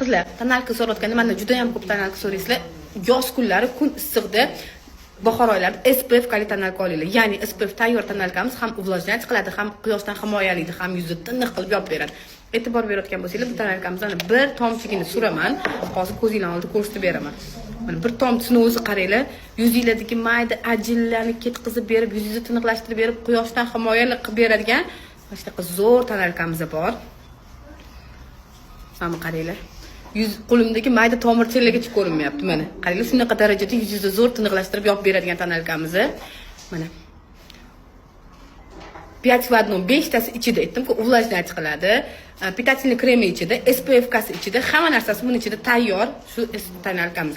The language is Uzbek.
Qizlar, tonalka so'rayotganda mana juda ham ko'p tonalka so'raysizlar. Yoz kunlari kun issiqda, bahor oylarida SPF kali tonalka olinglar. Ya'ni SPF tayyor tonalkamiz ham uvlajlanch qiladi, ham quyoshdan himoyalaydi, ham yuzni tiniq qilib yopib beradi. E'tibor berayotgan bo'lsanglar, bu tonalkamizdan bir tomchigini suraman. Hozir ko'zinglar oldida ko'rsatib beraman. Mana bir tomchisini o'zi qaranglar, yuzinglardagi mayda ajinlarni ketkizib berib, yuzingizni tiniqlashtirib berib, quyoshdan himoyali qilib beradigan mana shunaqa zo'r tonalkamiz bor. Mana qaranglar. Qo'limdagi mayda tomirchalargacha ko'rinmayapti mana. Qaranglar, shunaqa darajada yuzingizni zo'r tiniqlashtirib yopib beradigan tonalkamiz. Mana 5 va 5 tasi ichida aytdim-ku, uvlajlanch qiladi. Pitательный kremi ichida, SPF kasi ichida, hamma narsasi buning ichida tayyor. Shu tonalkamiz.